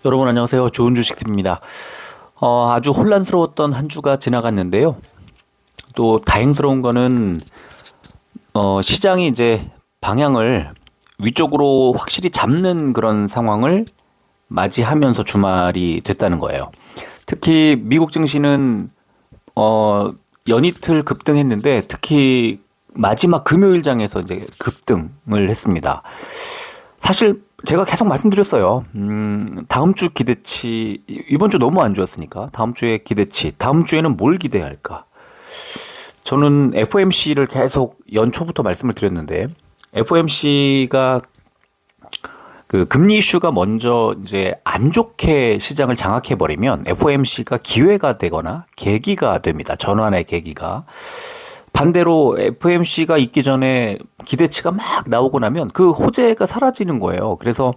여러분 안녕하세요. 좋은 주식입니다. 아주 혼란스러웠던 한 주가 지나갔는데요. 또 다행스러운 거는 시장이 이제 방향을 위쪽으로 확실히 잡는 그런 상황을 맞이하면서 주말이 됐다는 거예요. 특히 미국 증시는 연이틀 급등했는데 특히 마지막 금요일장에서 이제 급등을 했습니다. 사실 제가 계속 말씀드렸어요. 다음 주 기대치, 이번 주 너무 안 좋았으니까 다음 주에 기대치, 다음 주에는 뭘 기대해야 할까? 저는 FOMC를 계속 연초부터 말씀을 드렸는데 FOMC가 그 금리 이슈가 먼저 이제 안 좋게 시장을 장악해 버리면 FOMC가 기회가 되거나 계기가 됩니다. 전환의 계기가. 반대로 FOMC가 있기 전에 기대치가 막 나오고 나면 그 호재가 사라지는 거예요. 그래서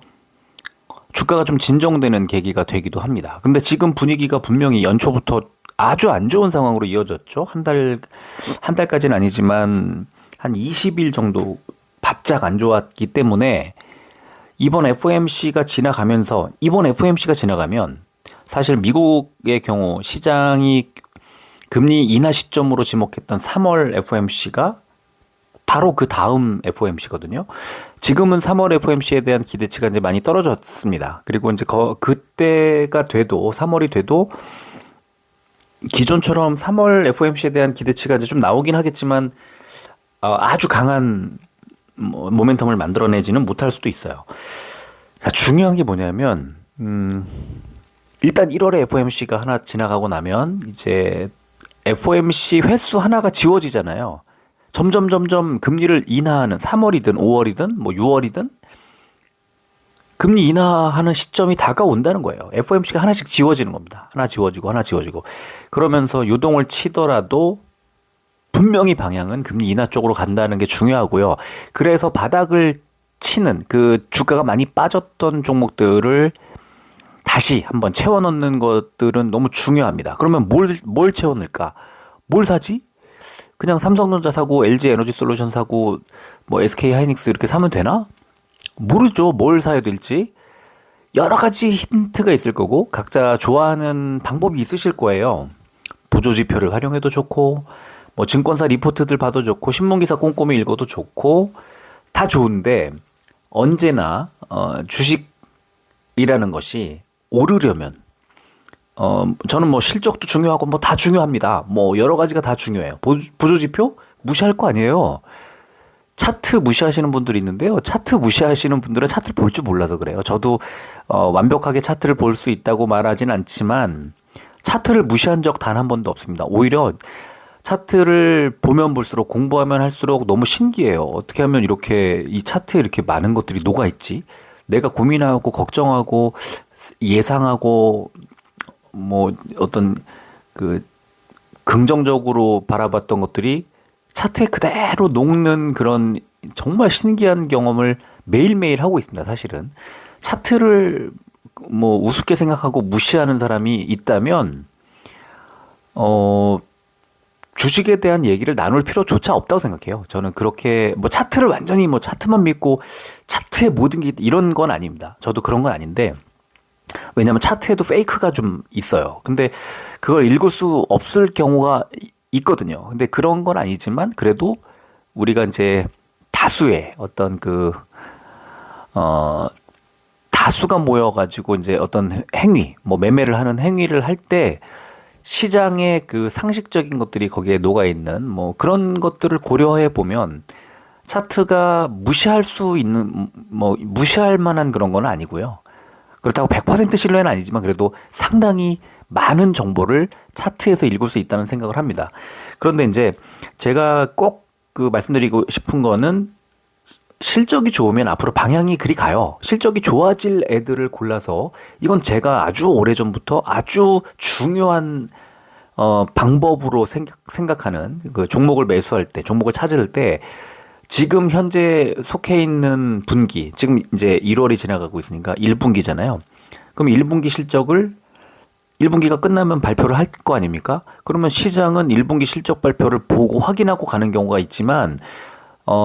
주가가 좀 진정되는 계기가 되기도 합니다. 근데 지금 분위기가 분명히 연초부터 아주 안 좋은 상황으로 이어졌죠. 한 달까지는 아니지만 한 20일 정도 바짝 안 좋았기 때문에 이번 FOMC가 지나가면 사실 미국의 경우 시장이 금리 인하 시점으로 지목했던 3월 FOMC가 바로 그 다음 FOMC거든요. 지금은 3월 FOMC에 대한 기대치가 이제 많이 떨어졌습니다. 그리고 이제 그때가 돼도 3월이 돼도 기존처럼 3월 FOMC에 대한 기대치가 이제 좀 나오긴 하겠지만 아주 강한 모멘텀을 만들어내지는 못할 수도 있어요. 자, 중요한 게 뭐냐면 일단 1월에 FOMC가 하나 지나가고 나면 이제 FOMC 횟수 하나가 지워지잖아요. 점점 금리를 인하하는 3월이든 5월이든 뭐 6월이든 금리 인하하는 시점이 다가온다는 거예요. FOMC가 하나씩 지워지는 겁니다. 하나 지워지고 그러면서 요동을 치더라도 분명히 방향은 금리 인하 쪽으로 간다는 게 중요하고요. 그래서 바닥을 치는 그 주가가 많이 빠졌던 종목들을 다시 한번 채워 넣는 것들은 너무 중요합니다. 그러면 뭘 채워 넣을까? 뭘 사지? 그냥 삼성전자 사고 LG 에너지 솔루션 사고 뭐 SK 하이닉스 이렇게 사면 되나? 모르죠. 뭘 사야 될지. 여러 가지 힌트가 있을 거고 각자 좋아하는 방법이 있으실 거예요. 보조지표를 활용해도 좋고 뭐 증권사 리포트들 봐도 좋고 신문기사 꼼꼼히 읽어도 좋고 다 좋은데 언제나 주식이라는 것이 오르려면 저는 뭐 실적도 중요하고 뭐 다 중요합니다. 뭐 여러 가지가 다 중요해요. 보조지표 무시할 거 아니에요. 차트 무시하시는 분들이 있는데요. 차트 무시하시는 분들은 차트를 볼 줄 몰라서 그래요. 저도 완벽하게 차트를 볼 수 있다고 말하진 않지만 차트를 무시한 적 단 한 번도 없습니다. 오히려 차트를 보면 볼수록 공부하면 할수록 너무 신기해요. 어떻게 하면 이렇게 이 차트에 이렇게 많은 것들이 녹아있지? 내가 고민하고 걱정하고 예상하고 뭐 어떤 그 긍정적으로 바라봤던 것들이 차트에 그대로 녹는 그런 정말 신기한 경험을 매일매일 하고 있습니다. 사실은 차트를 뭐 우습게 생각하고 무시하는 사람이 있다면 주식에 대한 얘기를 나눌 필요조차 없다고 생각해요. 저는 그렇게 뭐 차트를 완전히 뭐 차트만 믿고 차트의 모든 게 이런 건 아닙니다. 저도 그런 건 아닌데 왜냐하면 차트에도 페이크가 좀 있어요. 근데 그걸 읽을 수 없을 경우가 있거든요. 근데 그런 건 아니지만 그래도 우리가 이제 다수의 어떤 다수가 모여가지고 이제 어떤 행위, 뭐 매매를 하는 행위를 할 때 시장의 그 상식적인 것들이 거기에 녹아있는 뭐 그런 것들을 고려해 보면 차트가 무시할 수 있는 뭐 무시할 만한 그런 건 아니고요. 그렇다고 100% 신뢰는 아니지만 그래도 상당히 많은 정보를 차트에서 읽을 수 있다는 생각을 합니다. 그런데 이제 제가 꼭 그 말씀드리고 싶은 거는 실적이 좋으면 앞으로 방향이 그리 가요. 실적이 좋아질 애들을 골라서 이건 제가 아주 오래전부터 아주 중요한 방법으로 생각하는 그 종목을 매수할 때, 종목을 찾을 때 지금 현재 속해 있는 분기, 지금 이제 1월이 지나가고 있으니까 1분기잖아요. 그럼 1분기 실적을 1분기가 끝나면 발표를 할 거 아닙니까? 그러면 시장은 1분기 실적 발표를 보고 확인하고 가는 경우가 있지만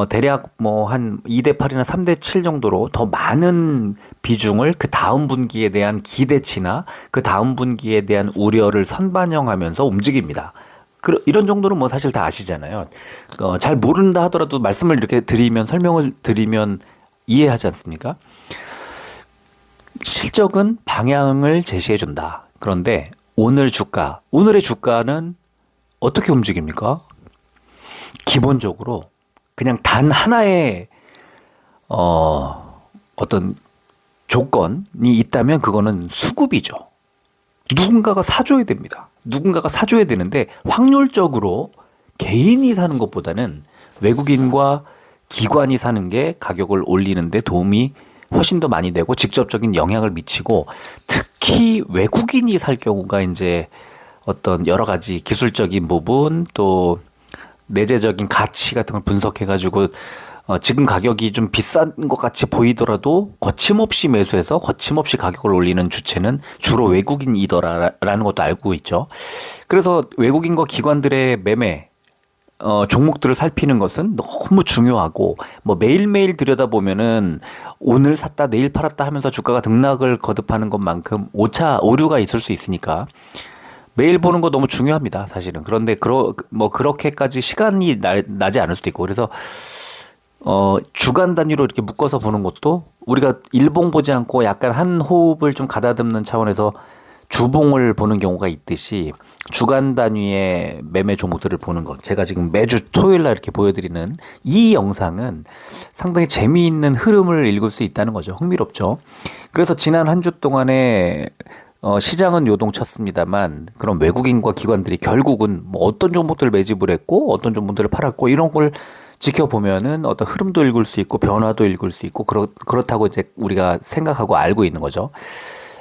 대략 뭐 한 2대 8이나 3대 7 정도로 더 많은 비중을 그 다음 분기에 대한 기대치나 그 다음 분기에 대한 우려를 선반영하면서 움직입니다. 이런 정도는 뭐 사실 다 아시잖아요. 잘 모른다 하더라도 말씀을 이렇게 드리면, 설명을 드리면 이해하지 않습니까? 실적은 방향을 제시해 준다. 그런데 오늘의 주가는 어떻게 움직입니까? 기본적으로 그냥 단 하나의 어떤 조건이 있다면 그거는 수급이죠. 누군가가 사줘야 됩니다. 누군가가 사줘야 되는데 확률적으로 개인이 사는 것보다는 외국인과 기관이 사는 게 가격을 올리는 데 도움이 훨씬 더 많이 되고 직접적인 영향을 미치고, 특히 외국인이 살 경우가 이제 어떤 여러 가지 기술적인 부분 또 내재적인 가치 같은 걸 분석해가지고 지금 가격이 좀 비싼 것 같이 보이더라도 거침없이 매수해서 거침없이 가격을 올리는 주체는 주로 외국인이더라라는 것도 알고 있죠. 그래서 외국인과 기관들의 매매 종목들을 살피는 것은 너무 중요하고, 뭐 매일매일 들여다보면은 오늘 샀다 내일 팔았다 하면서 주가가 등락을 거듭하는 것만큼 오류가 있을 수 있으니까 매일 보는 거 너무 중요합니다, 사실은. 그런데 그렇게까지 시간이 나지 않을 수도 있고, 그래서 주간 단위로 이렇게 묶어서 보는 것도 우리가 일봉 보지 않고 약간 한 호흡을 좀 가다듬는 차원에서 주봉을 보는 경우가 있듯이 주간 단위의 매매 종목들을 보는 것, 제가 지금 매주 토요일 날 이렇게 보여드리는 이 영상은 상당히 재미있는 흐름을 읽을 수 있다는 거죠. 흥미롭죠. 그래서 지난 한 주 동안에 시장은 요동쳤습니다만 그런 외국인과 기관들이 결국은 뭐 어떤 종목들을 매집을 했고 어떤 종목들을 팔았고 이런 걸 지켜보면은 어떤 흐름도 읽을 수 있고 변화도 읽을 수 있고 그렇다고 이제 우리가 생각하고 알고 있는 거죠.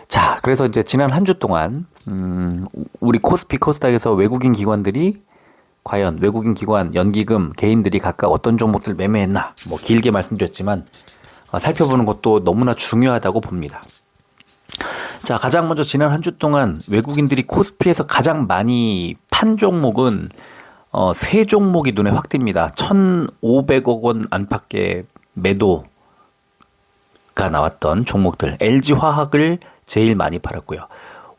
자, 그래서 이제 지난 한 주 동안 우리 코스피 코스닥에서 외국인 기관들이 과연 외국인 기관, 연기금, 개인들이 각각 어떤 종목들 매매했나, 뭐 길게 말씀드렸지만 살펴보는 것도 너무나 중요하다고 봅니다. 자, 가장 먼저 지난 한 주 동안 외국인들이 코스피에서 가장 많이 판 종목은 세 종목이 눈에 확 띕니다. 1,500억 원 안팎의 매도가 나왔던 종목들. LG화학을 제일 많이 팔았고요.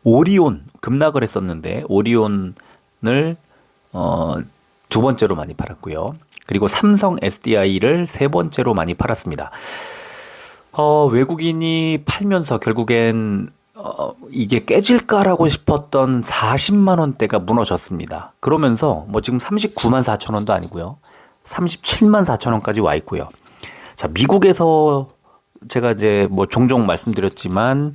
오리온 급락을 했었는데 오리온을 두 번째로 많이 팔았고요. 그리고 삼성 SDI를 세 번째로 많이 팔았습니다. 외국인이 팔면서 결국엔 이게 깨질까라고 싶었던 40만 원대가 무너졌습니다. 그러면서 뭐 지금 39만 4천 원도 아니고요. 37만 4천 원까지 와 있고요. 자, 미국에서 제가 이제 뭐 종종 말씀드렸지만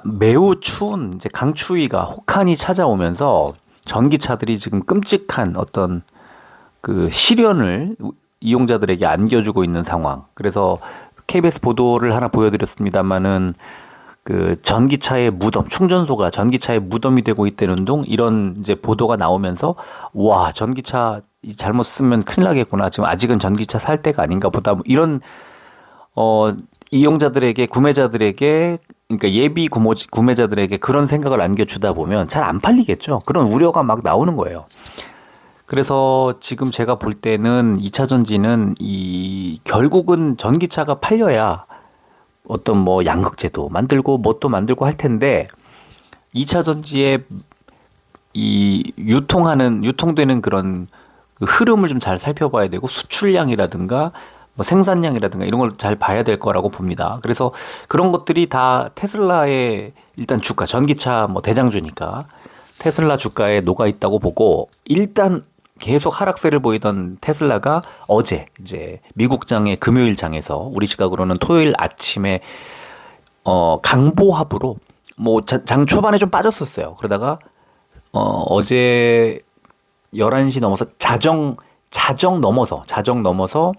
매우 추운 이제 강추위가 혹한이 찾아오면서 전기차들이 지금 끔찍한 어떤 그 시련을 이용자들에게 안겨주고 있는 상황. 그래서 KBS 보도를 하나 보여드렸습니다만은 그 전기차의 무덤, 충전소가 전기차의 무덤이 되고 있다는 등 이런 이제 보도가 나오면서 와, 전기차 잘못 쓰면 큰일 나겠구나. 지금 아직은 전기차 살 때가 아닌가 보다. 이런 이용자들에게, 구매자들에게, 그러니까 예비 구매자들에게 그런 생각을 안겨주다 보면 잘 안 팔리겠죠. 그런 우려가 막 나오는 거예요. 그래서 지금 제가 볼 때는 2차 전지는 결국은 전기차가 팔려야 어떤 뭐 양극재도 만들고 뭣도 만들고 할 텐데 2차 전지에 유통되는 그런 그 흐름을 좀 잘 살펴봐야 되고 수출량이라든가 뭐 생산량이라든가 이런 걸 잘 봐야 될 거라고 봅니다. 그래서 그런 것들이 다 테슬라의 일단 주가, 전기차 뭐 대장주니까 테슬라 주가에 녹아 있다고 보고, 일단 계속 하락세를 보이던 테슬라가 어제 이제 미국장의 금요일 장에서 우리 시각으로는 토요일 아침에 강보합으로 뭐 장 초반에 좀 빠졌었어요. 그러다가 어제 11시 넘어서 자정 넘어서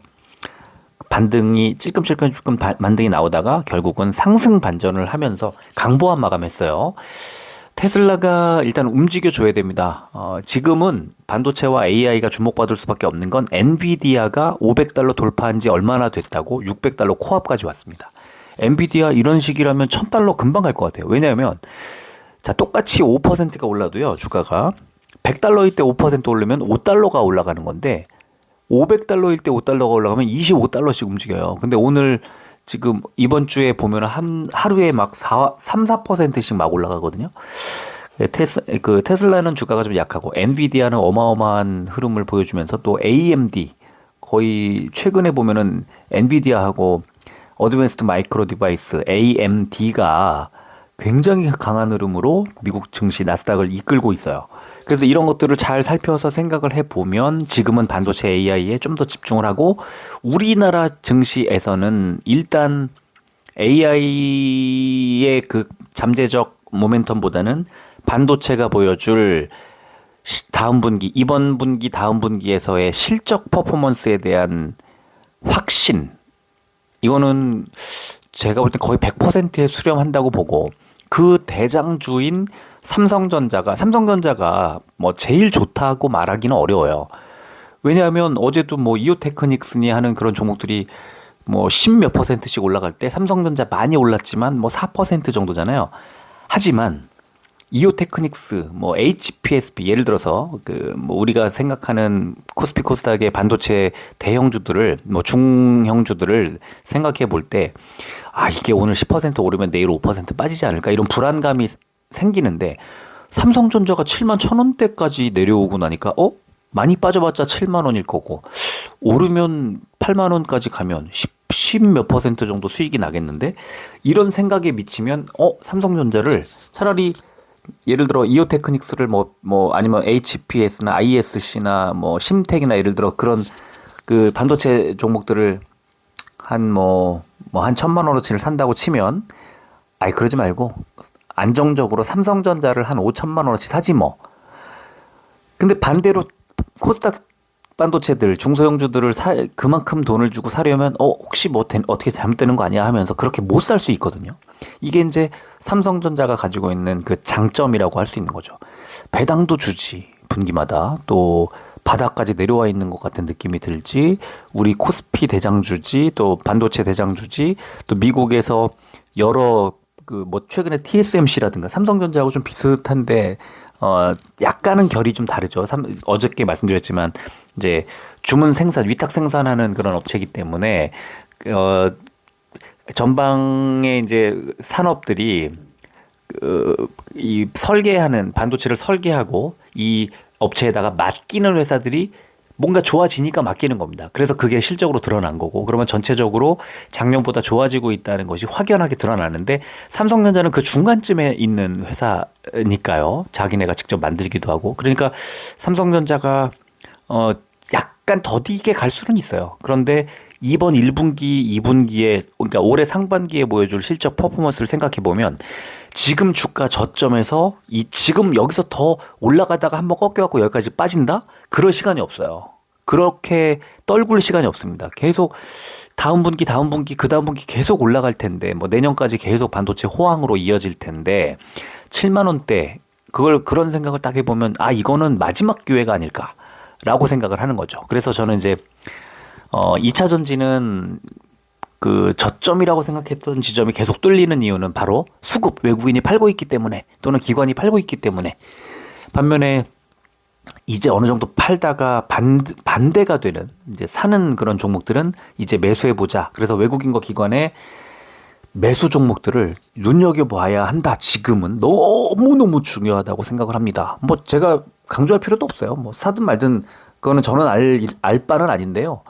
반등이 찔끔찔끔 반등이 나오다가 결국은 상승 반전을 하면서 강보합 마감했어요. 테슬라가 일단 움직여줘야 됩니다. 지금은 반도체와 AI가 주목받을 수밖에 없는 건 엔비디아가 $500 돌파한 지 얼마나 됐다고 $600 코앞까지 왔습니다. 엔비디아 이런 식이라면 $1,000 금방 갈 것 같아요. 왜냐하면 자, 똑같이 5%가 올라도요, 주가가 $100일 때 5% 오르면 $5가 올라가는 건데 $500일 때 $5가 올라가면 $25씩 움직여요. 근데 오늘 지금 이번 주에 보면 하루에 막 3, 4%씩 막 올라가거든요. 테슬라는 주가가 좀 약하고 엔비디아는 어마어마한 흐름을 보여주면서 또 AMD 거의 최근에 보면은 엔비디아하고 어드밴스드 마이크로 디바이스 AMD가 굉장히 강한 흐름으로 미국 증시 나스닥을 이끌고 있어요. 그래서 이런 것들을 잘 살펴서 생각을 해보면 지금은 반도체 AI에 좀 더 집중을 하고 우리나라 증시에서는 일단 AI의 그 잠재적 모멘텀보다는 반도체가 보여줄 다음 분기, 이번 분기, 다음 분기에서의 실적 퍼포먼스에 대한 확신, 이거는 제가 볼 때 거의 100%에 수렴한다고 보고 그 대장주인 삼성전자가 뭐 제일 좋다고 말하기는 어려워요. 왜냐하면 어제도 뭐 이오테크닉스니 하는 그런 종목들이 뭐 10몇 %씩 올라갈 때 삼성전자 많이 올랐지만 뭐 4% 정도잖아요. 하지만 이오테크닉스, 뭐 HPSP 예를 들어서 그 뭐 우리가 생각하는 코스피 코스닥의 반도체 대형주들을 뭐 중형주들을 생각해 볼 때 이게 오늘 10% 오르면 내일 5% 빠지지 않을까 이런 불안감이 생기는데 삼성전자가 7만 1,000원대까지 내려오고 나니까 많이 빠져봤자 7만 원일 거고 오르면 8만 원까지 가면 10 몇 % 정도 수익이 나겠는데 이런 생각에 미치면 삼성전자를 차라리 예를 들어 이오테크닉스를 아니면 HPS나 ISC나 뭐 심텍이나 예를 들어 그런 그 반도체 종목들을 한 1,000만 원어치를 산다고 치면 그러지 말고 안정적으로 삼성전자를 한 5천만 원어치 사지 뭐. 근데 반대로 코스닥 반도체들 중소형주들을 그만큼 돈을 주고 사려면 혹시 어떻게 잘못되는 거 아니야 하면서 그렇게 못 살 수 있거든요. 이게 이제 삼성전자가 가지고 있는 그 장점이라고 할 수 있는 거죠. 배당도 주지 분기마다 또 바닥까지 내려와 있는 것 같은 느낌이 들지 우리 코스피 대장주지 또 반도체 대장주지 또 미국에서 여러 최근에 TSMC라든가 삼성전자하고 좀 비슷한데 약간은 결이 좀 다르죠. 어저께 말씀드렸지만 이제 주문 생산, 위탁 생산하는 그런 업체이기 때문에 전방의 이제 산업들이 이 설계하는 반도체를 설계하고 이 업체에다가 맡기는 회사들이 뭔가 좋아지니까 맡기는 겁니다. 그래서 그게 실적으로 드러난 거고 그러면 전체적으로 작년보다 좋아지고 있다는 것이 확연하게 드러나는데 삼성전자는 그 중간쯤에 있는 회사니까요. 자기네가 직접 만들기도 하고 그러니까 삼성전자가 약간 더디게 갈 수는 있어요. 그런데 이번 1분기, 2분기에 그러니까 올해 상반기에 보여줄 실적 퍼포먼스를 생각해 보면 지금 주가 저점에서 지금 여기서 더 올라가다가 한번 꺾여갖고 여기까지 빠진다? 그럴 시간이 없어요. 그렇게 떨굴 시간이 없습니다. 계속 다음 분기, 그 다음 분기 계속 올라갈 텐데 뭐 내년까지 계속 반도체 호황으로 이어질 텐데 7만 원대 그런 생각을 딱 해보면 이거는 마지막 기회가 아닐까라고 생각을 하는 거죠. 그래서 저는 이제 2차 전지는 그 저점이라고 생각했던 지점이 계속 뚫리는 이유는 바로 수급 외국인이 팔고 있기 때문에 또는 기관이 팔고 있기 때문에 반면에 이제 어느 정도 팔다가 반대가 되는 이제 사는 그런 종목들은 이제 매수해 보자. 그래서 외국인과 기관의 매수 종목들을 눈여겨봐야 한다. 지금은 너무너무 중요하다고 생각을 합니다. 뭐 제가 강조할 필요도 없어요. 뭐 사든 말든 그거는 저는 알 바는 아닌데요.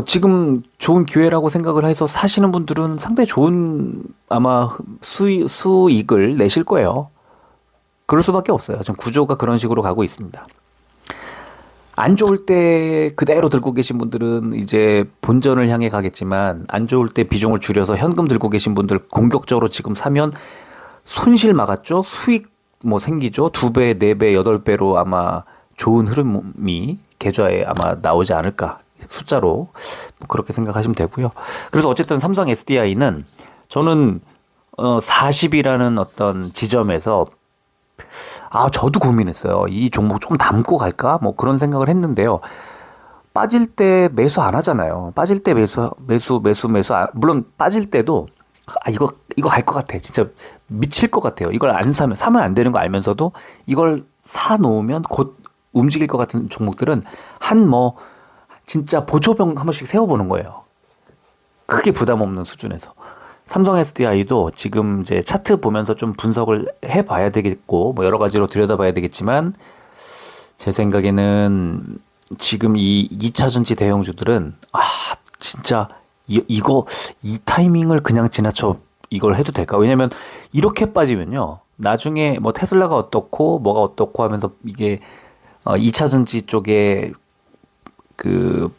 지금 좋은 기회라고 생각을 해서 사시는 분들은 상당히 좋은 아마 수익을 내실 거예요. 그럴 수밖에 없어요. 좀 구조가 그런 식으로 가고 있습니다. 안 좋을 때 그대로 들고 계신 분들은 이제 본전을 향해 가겠지만 안 좋을 때 비중을 줄여서 현금 들고 계신 분들 공격적으로 지금 사면 손실 막았죠. 수익 생기죠. 2배, 4배, 8배로 아마 좋은 흐름이 계좌에 아마 나오지 않을까. 숫자로 그렇게 생각하시면 되고요. 그래서 어쨌든 삼성 SDI는 저는 40이라는 어떤 지점에서 저도 고민했어요. 이 종목 조금 담고 갈까? 뭐 그런 생각을 했는데요. 빠질 때 매수 안 하잖아요. 빠질 때 매수. 물론 빠질 때도 이거 갈 것 같아. 진짜 미칠 것 같아요. 이걸 안 사면 안 되는 거 알면서도 이걸 사 놓으면 곧 움직일 것 같은 종목들은 진짜 보조병 한 번씩 세워보는 거예요. 크게 부담 없는 수준에서. 삼성 SDI도 지금 이제 차트 보면서 좀 분석을 해봐야 되겠고, 뭐 여러 가지로 들여다봐야 되겠지만, 제 생각에는 지금 이 2차 전지 대형주들은, 진짜, 이 타이밍을 그냥 지나쳐 이걸 해도 될까? 왜냐면, 이렇게 빠지면요, 나중에 뭐 테슬라가 어떻고, 뭐가 어떻고 하면서 이게, 2차 전지 쪽에 그,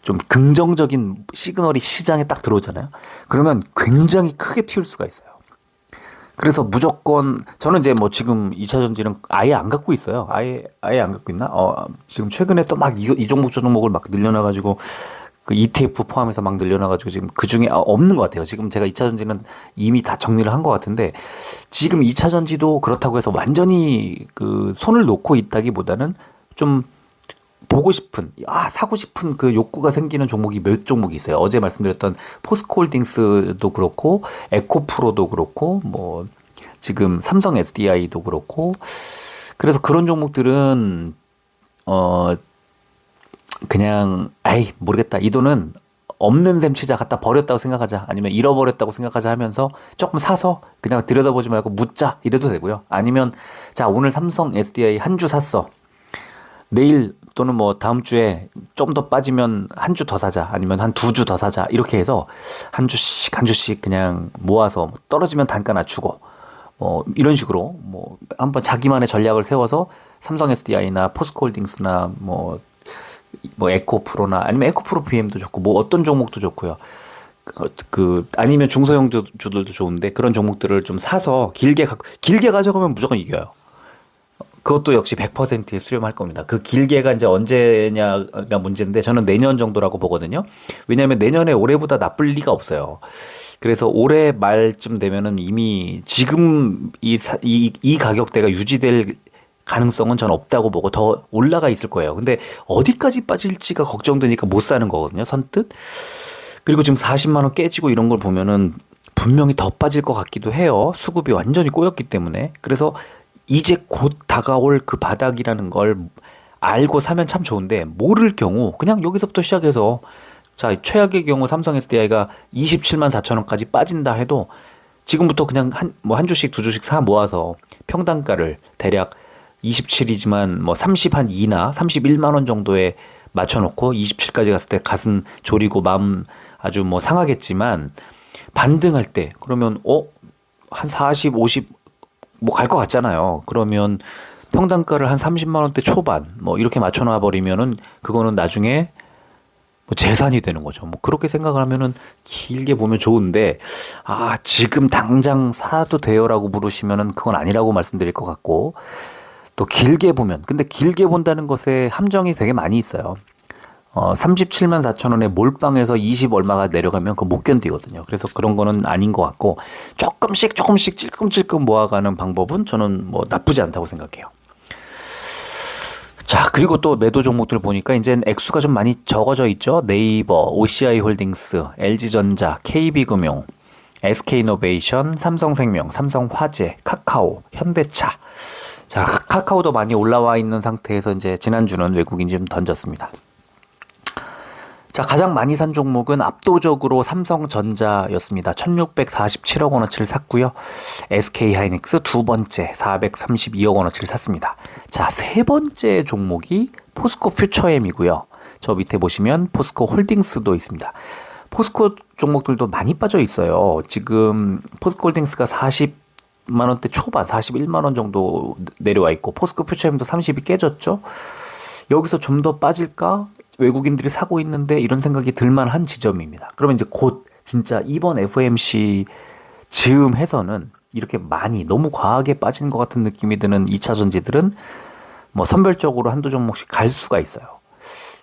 좀 긍정적인 시그널이 시장에 딱 들어오잖아요. 그러면 굉장히 크게 튀을 수가 있어요. 그래서 무조건 저는 이제 뭐 지금 2차 전지는 아예 안 갖고 있어요. 아예 안 갖고 있나? 지금 최근에 또 막 이 종목 저 종목을 막 늘려놔 가지고 그 ETF 포함해서 막 늘려놔 가지고 지금 그 중에 없는 것 같아요. 지금 제가 2차 전지는 이미 다 정리를 한 것 같은데 지금 2차 전지도 그렇다고 해서 완전히 그 손을 놓고 있다기보다는 좀 보고 싶은, 사고 싶은 그 욕구가 생기는 종목이 몇 종목이 있어요. 어제 말씀드렸던 포스코홀딩스도 그렇고, 에코프로도 그렇고, 뭐, 지금 삼성 SDI도 그렇고, 그래서 그런 종목들은, 그냥, 모르겠다. 이 돈은 없는 셈 치자. 갖다 버렸다고 생각하자. 아니면 잃어버렸다고 생각하자 하면서 조금 사서 그냥 들여다보지 말고 묻자. 이래도 되고요. 아니면, 자, 오늘 삼성 SDI 한 주 샀어. 내일 또는 뭐 다음 주에 좀 더 빠지면 한 주 더 사자 아니면 한 2주 더 사자 이렇게 해서 한 주씩 그냥 모아서 떨어지면 단가 낮추고 뭐 이런 식으로 뭐 한번 자기만의 전략을 세워서 삼성 SDI나 포스코홀딩스나 뭐 에코프로나 아니면 에코프로 BM도 좋고 뭐 어떤 종목도 좋고요. 아니면 중소형 주들도 좋은데 그런 종목들을 좀 사서 길게 가져가면 무조건 이겨요. 그것도 역시 100%에 수렴할 겁니다. 그 길게가 이제 언제냐가 문제인데 저는 내년 정도라고 보거든요. 왜냐하면 내년에 올해보다 나쁠 리가 없어요. 그래서 올해 말쯤 되면은 이미 지금 이 가격대가 유지될 가능성은 전 없다고 보고 더 올라가 있을 거예요. 근데 어디까지 빠질지가 걱정되니까 못 사는 거거든요. 선뜻. 그리고 지금 40만 원 깨지고 이런 걸 보면은 분명히 더 빠질 것 같기도 해요. 수급이 완전히 꼬였기 때문에. 그래서 이제 곧 다가올 그 바닥이라는 걸 알고 사면 참 좋은데 모를 경우 그냥 여기서부터 시작해서 자 최악의 경우 삼성 SDI가 27만 4천 원까지 빠진다 해도 지금부터 그냥 한 주씩 두 주씩 사 모아서 평단가를 대략 27이지만 뭐 30 한 2나 31만 원 정도에 맞춰놓고 27까지 갔을 때 가슴 졸이고 마음 아주 뭐 상하겠지만 반등할 때 그러면 한 40, 50 뭐 갈 것 같잖아요. 그러면 평단가를 한 30만 원대 초반 뭐 이렇게 맞춰놔 버리면은 그거는 나중에 뭐 재산이 되는 거죠. 뭐 그렇게 생각을 하면은 길게 보면 좋은데 지금 당장 사도 돼요라고 물으시면은 그건 아니라고 말씀드릴 것 같고 또 길게 보면 근데 길게 본다는 것에 함정이 되게 많이 있어요. 37만 4천 원에 몰빵해서 20 얼마가 내려가면 그거 못 견디거든요. 그래서 그런 거는 아닌 것 같고 조금씩 찔끔찔끔 모아가는 방법은 저는 뭐 나쁘지 않다고 생각해요. 자, 그리고 또 매도 종목들 보니까 이제 액수가 좀 많이 적어져 있죠. 네이버, OCI홀딩스, LG전자, KB금융, SK이노베이션, 삼성생명, 삼성화재, 카카오, 현대차. 자, 카카오도 많이 올라와 있는 상태에서 이제 지난주는 외국인이 좀 던졌습니다. 자, 가장 많이 산 종목은 압도적으로 삼성전자였습니다. 1647억 원어치를 샀고요. SK하이닉스 두 번째 432억 원어치를 샀습니다. 자, 세 번째 종목이 포스코 퓨처엠이고요. 저 밑에 보시면 포스코 홀딩스도 있습니다. 포스코 종목들도 많이 빠져 있어요. 지금 포스코 홀딩스가 40만 원대 초반 41만 원 정도 내려와 있고 포스코 퓨처엠도 30이 깨졌죠. 여기서 좀 더 빠질까? 외국인들이 사고 있는데 이런 생각이 들만한 지점입니다. 그러면 이제 곧 진짜 이번 FOMC 즈음해서는 이렇게 많이 너무 과하게 빠진 것 같은 느낌이 드는 2차 전지들은 뭐 선별적으로 한두 종목씩 갈 수가 있어요.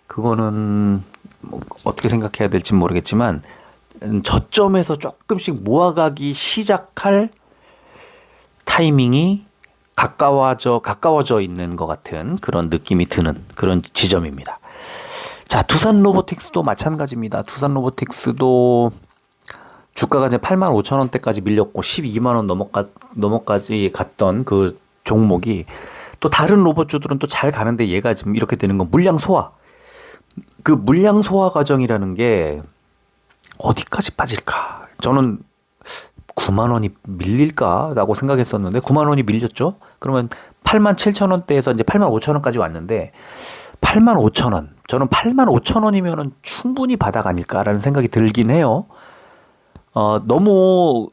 그거는 뭐 어떻게 생각해야 될지 모르겠지만 저점에서 조금씩 모아가기 시작할 타이밍이 가까워져 있는 것 같은 그런 느낌이 드는 그런 지점입니다. 자, 두산 로보틱스도 마찬가지입니다. 두산 로보틱스도 주가가 이제 8만 5천 원대까지 밀렸고 12만 원 넘어까지 갔던 그 종목이 또 다른 로봇주들은 또 잘 가는데 얘가 지금 이렇게 되는 건 물량 소화. 그 물량 소화 과정이라는 게 어디까지 빠질까? 저는 9만 원이 밀릴까라고 생각했었는데 9만 원이 밀렸죠. 그러면 8만 7천 원대에서 이제 8만 5천 원까지 왔는데 8만 5천 원. 저는 8만 5천 원이면은 충분히 바닥 아닐까라는 생각이 들긴 해요. 너무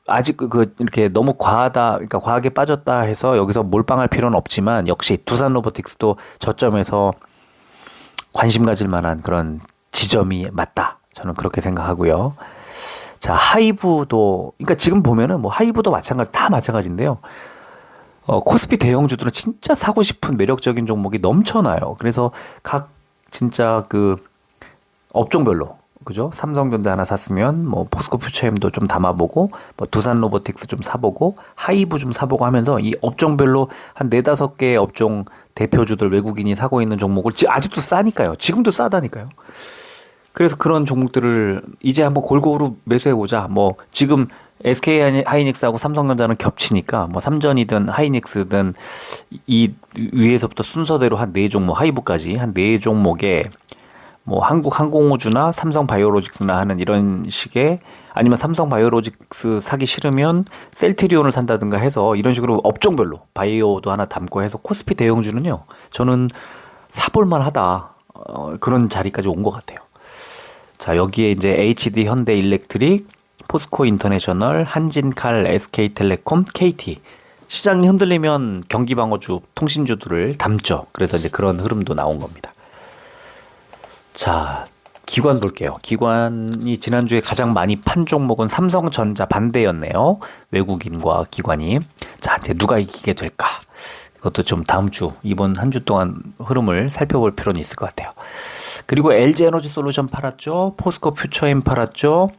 아직 이렇게 너무 과하다, 그러니까 과하게 빠졌다 해서 여기서 몰빵할 필요는 없지만 역시 두산 로보틱스도 저점에서 관심 가질 만한 그런 지점이 맞다. 저는 그렇게 생각하고요. 자, 하이브도, 그러니까 지금 보면은 뭐 하이브도 다 마찬가지인데요. 코스피 대형주들은 진짜 사고 싶은 매력적인 종목이 넘쳐나요. 그래서 각 진짜 그 업종별로, 그죠? 삼성전자 하나 샀으면 뭐 포스코 퓨처엠도 좀 담아보고, 뭐 두산 로보틱스 좀 사보고, 하이브 좀 사보고 하면서 이 업종별로 한 4-5개의 업종 대표주들 외국인이 사고 있는 종목을 아직도 싸니까요. 지금도 싸다니까요. 그래서 그런 종목들을 이제 한번 골고루 매수해보자. 뭐 지금 SK 하이닉스하고 삼성전자는 겹치니까 뭐 삼전이든 하이닉스든 이 위에서부터 순서대로 한 4종목, 하이브까지 한 4종목에 뭐 한국항공우주나 삼성바이오로직스나 하는 이런 식의, 아니면 삼성바이오로직스 사기 싫으면 셀트리온을 산다든가 해서 이런 식으로 업종별로 바이오도 하나 담고 해서 코스피 대형주는요, 저는 사볼만 하다. 그런 자리까지 온 것 같아요. 자, 여기에 이제 HD 현대일렉트릭, 포스코 인터내셔널, 한진칼, SK텔레콤, KT. 시장이 흔들리면 경기방어주, 통신주들을 담죠. 그래서 이제 그런 흐름도 나온 겁니다. 자, 기관 볼게요. 기관이 지난주에 가장 많이 판 종목은 삼성전자 반대였네요. 외국인과 기관이. 자, 이제 누가 이기게 될까? 이것도 좀 다음 주, 이번 한 주 동안 흐름을 살펴볼 필요는 있을 것 같아요. 그리고 LG에너지솔루션 팔았죠. 포스코 퓨처엠 팔았죠.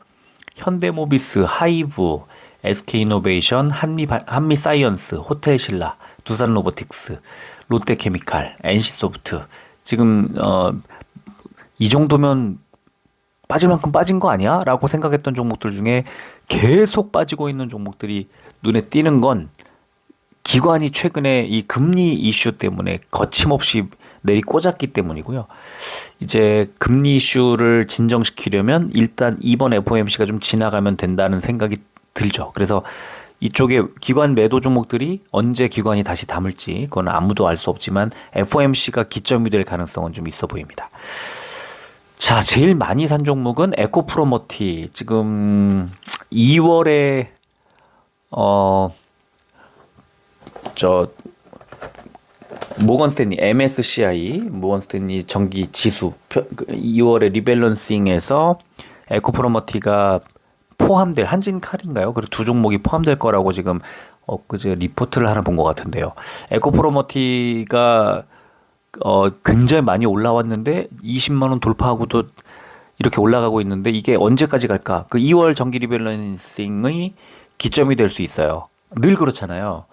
현대모비스, 하이브, SK이노베이션, 한미사이언스, 호텔신라, 두산로보틱스, 롯데케미칼, NC소프트. 지금 이 정도면 빠질 만큼 빠진 거 아니야? 라고 생각했던 종목들 중에 계속 빠지고 있는 종목들이 눈에 띄는 건 기관이 최근에 이 금리 이슈 때문에 거침없이 내리꽂았기 때문이고요. 이제 금리 이슈를 진정시키려면 일단 이번 FOMC가 좀 지나가면 된다는 생각이 들죠. 그래서 이쪽에 기관 매도 종목들이 언제 기관이 다시 담을지 그건 아무도 알 수 없지만 FOMC가 기점이 될 가능성은 좀 있어 보입니다. 자, 제일 많이 산 종목은 에코프로머티. 지금 2월에 모건스탠리 MSCI 모건스탠리 전기 지수 2월에 리밸런싱에서 에코프로머티가 포함될, 한진칼인가요? 그리고 두 종목이 포함될 거라고 지금 그제 리포트를 하나 본 것 같은데요. 에코프로머티가 굉장히 많이 올라왔는데 20만 원 돌파하고도 이렇게 올라가고 있는데 이게 언제까지 갈까? 그 2월 정기 리밸런싱의 기점이 될 수 있어요. 늘 그렇잖아요.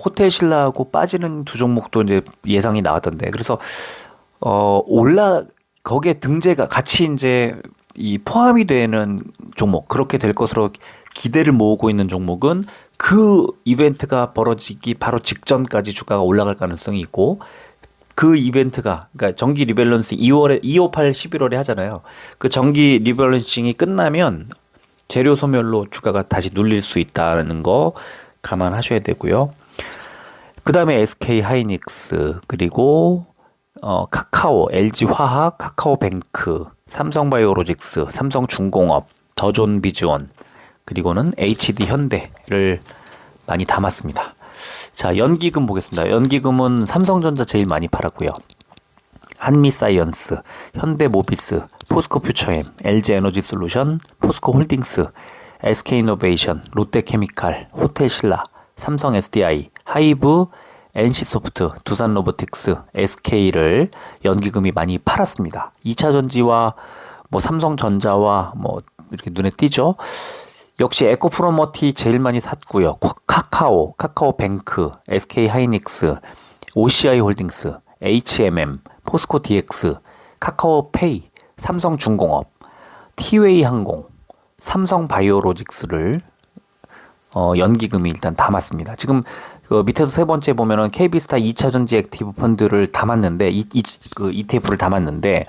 호텔신라하고 빠지는 두 종목도 이제 예상이 나왔던데, 그래서 거기에 등재가 같이 이제 이 포함이 되는 종목, 그렇게 될 것으로 기대를 모으고 있는 종목은 그 이벤트가 벌어지기 바로 직전까지 주가가 올라갈 가능성이 있고, 그 이벤트가, 그러니까 정기 리밸런싱 2월에 258, 11월에 하잖아요. 그 정기 리밸런싱이 끝나면 재료 소멸로 주가가 다시 눌릴 수 있다는 거 감안하셔야 되고요. 그 다음에 SK 하이닉스, 그리고 카카오, LG화학, 카카오뱅크, 삼성바이오로직스, 삼성중공업, 더존비즈원, 그리고는 HD 현대를 많이 담았습니다. 자, 연기금 보겠습니다. 연기금은 삼성전자 제일 많이 팔았고요. 한미사이언스, 현대모비스, 포스코퓨처엠, LG에너지솔루션, 포스코홀딩스, SK이노베이션, 롯데케미칼, 호텔신라, 삼성 SDI, 하이브, NC소프트, 두산로보틱스, SK를 연기금이 많이 팔았습니다. 2차전지와 뭐 삼성전자와 뭐 이렇게 눈에 띄죠. 역시 에코프로머티 제일 많이 샀고요. 카카오뱅크, SK하이닉스, OCI홀딩스, HMM, 포스코DX, 카카오페이, 삼성중공업, 티웨이항공, 삼성바이오로직스를 연기금이 일단 담았습니다. 지금 그 밑에서 세 번째 보면은 KB스타 2차전지 액티브 펀드를 담았는데 그 ETF를 담았는데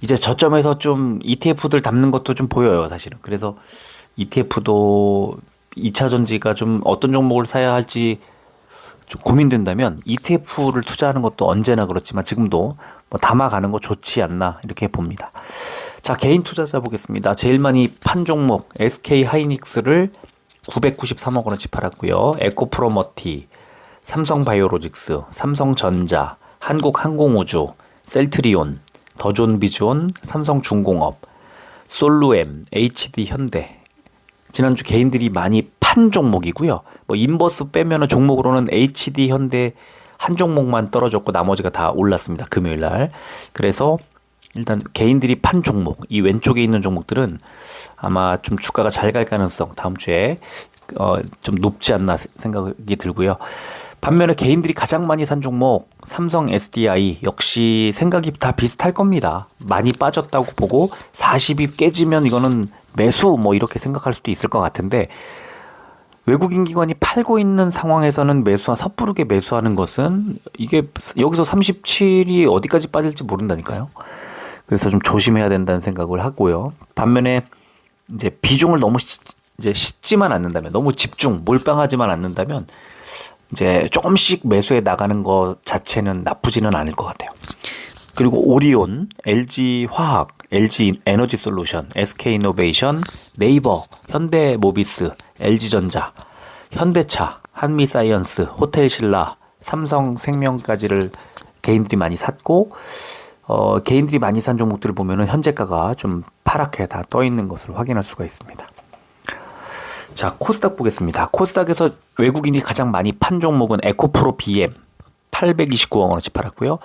이제 저점에서 좀 ETF들 담는 것도 좀 보여요, 사실은. 그래서 ETF도 2차전지가 좀 어떤 종목을 사야 할지 좀 고민된다면 ETF를 투자하는 것도 언제나 그렇지만 지금도 뭐 담아가는 거 좋지 않나 이렇게 봅니다. 자, 개인 투자자 보겠습니다. 제일 많이 판 종목 SK 하이닉스를 993억 원어치 팔았고요. 에코프로머티, 삼성바이오로직스, 삼성전자, 한국항공우주, 셀트리온, 더존비주온, 삼성중공업, 솔루엠, HD현대. 지난주 개인들이 많이 판 종목이고요. 뭐 인버스 빼면은 종목으로는 HD현대 한 종목만 떨어졌고 나머지가 다 올랐습니다. 금요일 날. 그래서 일단 개인들이 판 종목, 이 왼쪽에 있는 종목들은 아마 좀 주가가 잘 갈 가능성 다음 주에 좀 높지 않나 생각이 들고요. 반면에 개인들이 가장 많이 산 종목 삼성 SDI 역시 생각이 다 비슷할 겁니다. 많이 빠졌다고 보고 40이 깨지면 이거는 매수 뭐 이렇게 생각할 수도 있을 것 같은데 외국인 기관이 팔고 있는 상황에서는 섣부르게 매수하는 것은 이게 여기서 37이 어디까지 빠질지 모른다니까요. 그래서 좀 조심해야 된다는 생각을 하고요. 반면에 이제 비중을 너무 이제 씻지만 않는다면, 너무 몰빵하지만 않는다면 이제 조금씩 매수해 나가는 것 자체는 나쁘지는 않을 것 같아요. 그리고 오리온, LG화학, LG에너지솔루션, SK이노베이션, 네이버, 현대모비스, LG전자, 현대차, 한미사이언스, 호텔신라, 삼성생명까지를 개인들이 많이 샀고 개인들이 많이 산 종목들을 보면은 현재가가 좀 파랗게 다 떠 있는 것을 확인할 수가 있습니다. 자, 코스닥 보겠습니다. 코스닥에서 외국인이 가장 많이 판 종목은 에코프로 BM 829억 원어치 팔았고요.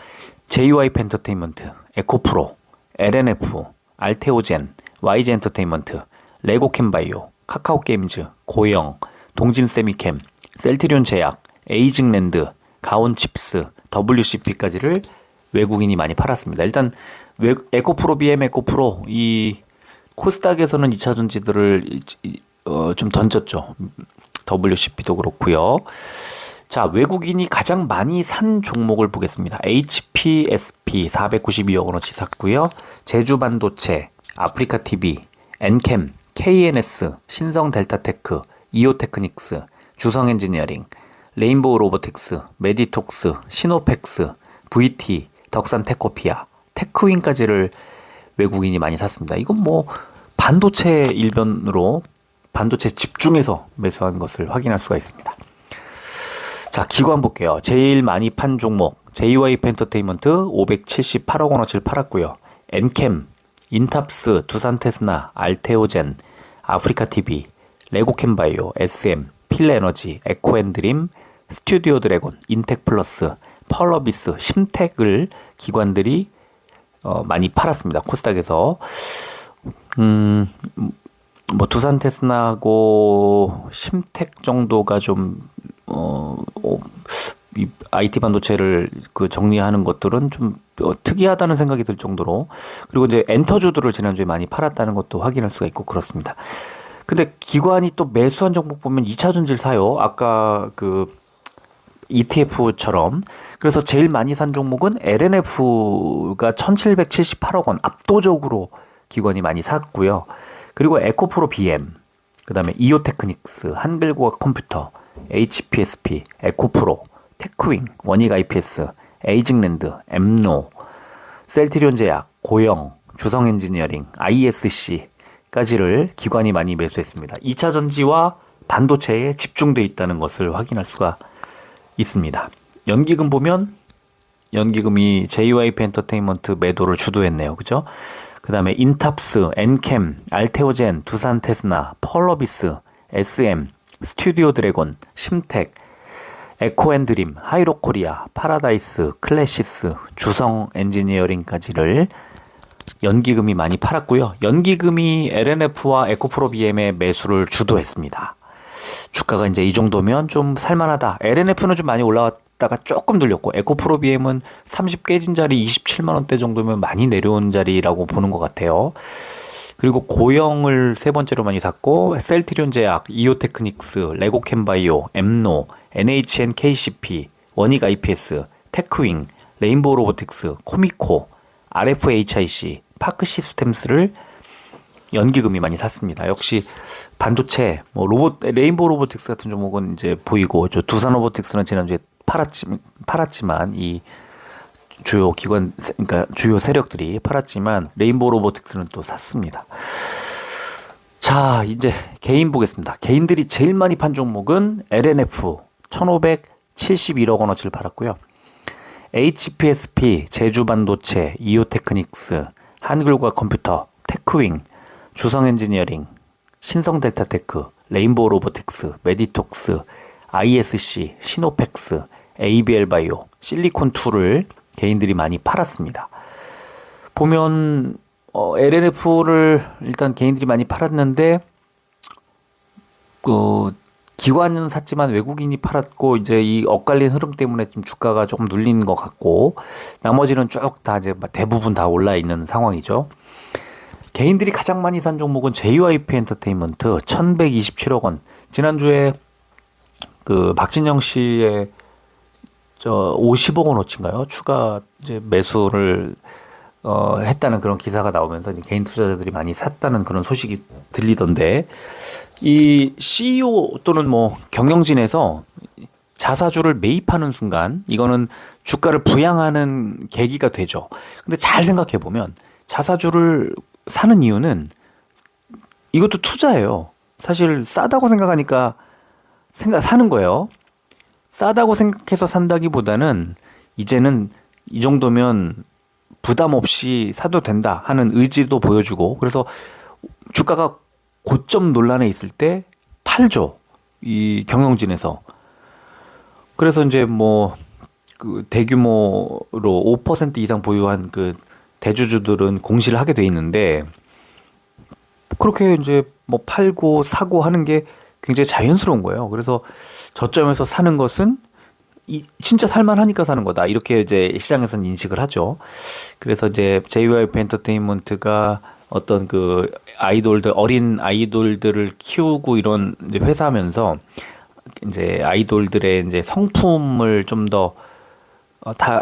JYP 엔터테인먼트, 에코프로, LNF, 알테오젠, YG 엔터테인먼트, 레고캠바이오, 카카오게임즈, 고영, 동진세미캠, 셀트리온 제약, 에이징랜드, 가온칩스, WCP까지를 외국인이 많이 팔았습니다. 일단 에코프로, BM 에코프로 이 코스닥에서는 2차전지들을 좀 던졌죠. WCP도 그렇고요. 자, 외국인이 가장 많이 산 종목을 보겠습니다. HPSP 492억 원어치 샀고요. 제주반도체, 아프리카TV, 엔캠, KNS, 신성델타테크, 이오테크닉스, 주성엔지니어링, 레인보우 로보틱스, 메디톡스, 시노펙스, VT, 덕산테코피아, 테크윈까지를 외국인이 많이 샀습니다. 이건 뭐 반도체 일변으로 반도체 집중해서 매수한 것을 확인할 수가 있습니다. 자, 기관 볼게요. 제일 많이 판 종목 JYP 엔터테인먼트 578억 원어치를 팔았고요. 엔캠, 인탑스, 두산테스나, 알테오젠, 아프리카TV, 레고캠바이오, SM, 필레에너지, 에코앤드림, 스튜디오 드래곤, 인텍플러스, 펄러비스, 심텍을 기관들이 많이 팔았습니다. 코스닥에서 뭐 두산테스나하고 심텍 정도가 좀 이 IT 반도체를 그 정리하는 것들은 좀 특이하다는 생각이 들 정도로, 그리고 이제 엔터주들을 지난주에 많이 팔았다는 것도 확인할 수가 있고 그렇습니다. 근데 기관이 또 매수한 종목 보면 2차전지를 사요. 아까 그 ETF처럼. 그래서 제일 많이 산 종목은 LNF가 1778억 원 압도적으로 기관이 많이 샀고요. 그리고 에코프로 BM, 그 다음에 이오테크닉스, 한글과학 컴퓨터, HPSP, 에코프로, 테크윙, 원익 IPS, 에이징랜드, 엠노, 셀트리온 제약, 고영, 주성엔지니어링, ISC까지를 기관이 많이 매수했습니다. 2차전지와 반도체에 집중돼 있다는 것을 확인할 수가 있습니다. 연기금 보면 연기금이 JYP 엔터테인먼트 매도를 주도했네요. 그죠? 그 다음에 인탑스, 엔캠, 알테오젠, 두산테스나, 펄러비스, SM, 스튜디오 드래곤, 심텍, 에코앤드림, 하이로코리아, 파라다이스, 클래시스, 주성 엔지니어링까지를 연기금이 많이 팔았고요. 연기금이 LNF와 에코프로 BM의 매수를 주도했습니다. 주가가 이제 이 정도면 좀 살만하다. LNF는 좀 많이 올라왔다가 조금 눌렸고, 에코프로 BM은 30 깨진 자리 27만 원대 정도면 많이 내려온 자리라고 보는 것 같아요. 그리고 고영을 세 번째로 많이 샀고, 셀트리온 제약, 이오테크닉스, 레고캠바이오, 엠노, NHN KCP, 원익 IPS, 테크윙, 레인보우 로보틱스, 코미코, RFHIC, 파크 시스템스를 연기금이 많이 샀습니다. 역시 반도체, 뭐 레인보우 로보틱스 같은 종목은 이제 보이고, 저 두산 로보틱스는 지난주에 팔았지만 이 주요 기관, 그러니까 주요 세력들이 팔았지만 레인보우 로보틱스는 또 샀습니다. 자, 이제 개인 보겠습니다. 개인들이 제일 많이 판 종목은 LNF 1,571억 원어치를 팔았고요. HPSP, 제주반도체, 이오테크닉스, 한글과 컴퓨터, 테크윙, 주성엔지니어링, 신성델타테크, 레인보우 로보틱스, 메디톡스, ISC, 시노펙스, ABL바이오, 실리콘2를 개인들이 많이 팔았습니다. 보면 LNF를 일단 개인들이 많이 팔았는데 기관은 샀지만 외국인이 팔았고, 이제 이 엇갈린 흐름 때문에 좀 주가가 조금 눌린 것 같고, 나머지는 쭉 다 이제 대부분 다 올라 있는 상황이죠. 개인들이 가장 많이 산 종목은 JYP 엔터테인먼트 1,127억 원. 지난주에 그 박진영 씨의 50억 원어치인가요? 추가 이제 매수를 했다는 그런 기사가 나오면서 이제 개인 투자자들이 많이 샀다는 그런 소식이 들리던데, 이 CEO 또는 뭐 경영진에서 자사주를 매입하는 순간 이거는 주가를 부양하는 계기가 되죠. 근데 잘 생각해 보면 자사주를 사는 이유는 이것도 투자예요. 사실 싸다고 생각하니까 사는 거예요. 싸다고 생각해서 산다기보다는 이제는 이 정도면 부담 없이 사도 된다 하는 의지도 보여주고, 그래서 주가가 고점 논란에 있을 때 팔죠. 이 경영진에서. 그래서 이제 뭐 그 대규모로 5% 이상 보유한 그 대주주들은 공시를 하게 돼 있는데, 그렇게 이제 뭐 팔고 사고 하는 게 굉장히 자연스러운 거예요. 그래서 저점에서 사는 것은 진짜 살만하니까 사는 거다, 이렇게 이제 시장에서는 인식을 하죠. 그래서 이제 JYP 엔터테인먼트가 어떤 그 어린 아이돌들을 키우고 이런 이제 회사면서 이제 아이돌들의 이제 성품을 좀 더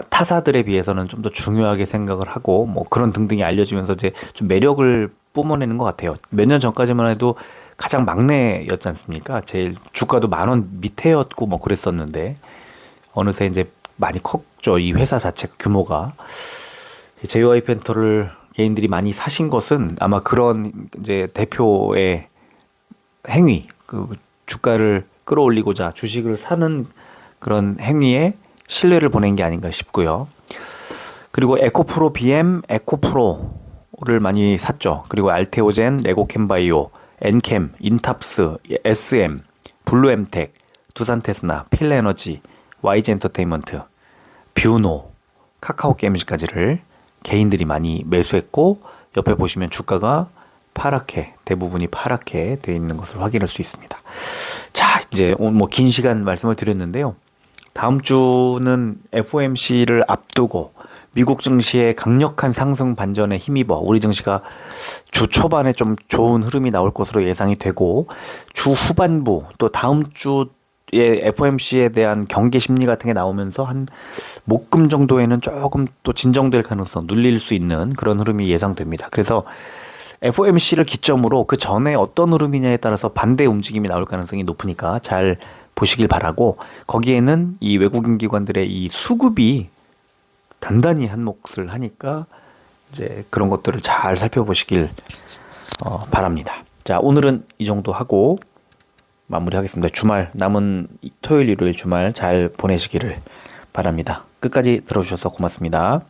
타사들에 비해서는 좀 더 중요하게 생각을 하고, 뭐 그런 등등이 알려지면서 이제 좀 매력을 뿜어내는 것 같아요. 몇 년 전까지만 해도 가장 막내였지 않습니까? 제일 주가도 10,000원 밑에였고 뭐 그랬었는데, 어느새 이제 많이 컸죠. 이 회사 자체 규모가. JY 펜터를 개인들이 많이 사신 것은 아마 그런 이제 대표의 행위, 그 주가를 끌어올리고자 주식을 사는 그런 행위에 신뢰를 보낸 게 아닌가 싶고요. 그리고 에코프로 BM, 에코프로를 많이 샀죠. 그리고 알테오젠, 레고캠바이오, 엔캠, 인탑스, SM, 블루엠텍, 두산테스나, 필레에너지, YG 엔터테인먼트, 뷰노, 카카오 게임즈까지를 개인들이 많이 매수했고, 옆에 보시면 주가가 대부분이 파랗게 되어 있는 것을 확인할 수 있습니다. 자, 이제 오늘 뭐 긴 시간 말씀을 드렸는데요. 다음 주는 FOMC를 앞두고 미국 증시의 강력한 상승 반전에 힘입어 우리 증시가 주 초반에 좀 좋은 흐름이 나올 것으로 예상이 되고, 주 후반부 또 다음 주에 FOMC에 대한 경계 심리 같은 게 나오면서 한 목금 정도에는 조금 또 진정될 가능성, 눌릴 수 있는 그런 흐름이 예상됩니다. 그래서 FOMC를 기점으로 그 전에 어떤 흐름이냐에 따라서 반대 움직임이 나올 가능성이 높으니까 잘 보시길 바라고, 거기에는 이 외국인 기관들의 이 수급이 단단히 한 몫을 하니까 이제 그런 것들을 잘 살펴보시길 바랍니다. 자, 오늘은 이 정도 하고 마무리하겠습니다. 주말, 남은 토요일 일요일 주말 잘 보내시기를 바랍니다. 끝까지 들어주셔서 고맙습니다.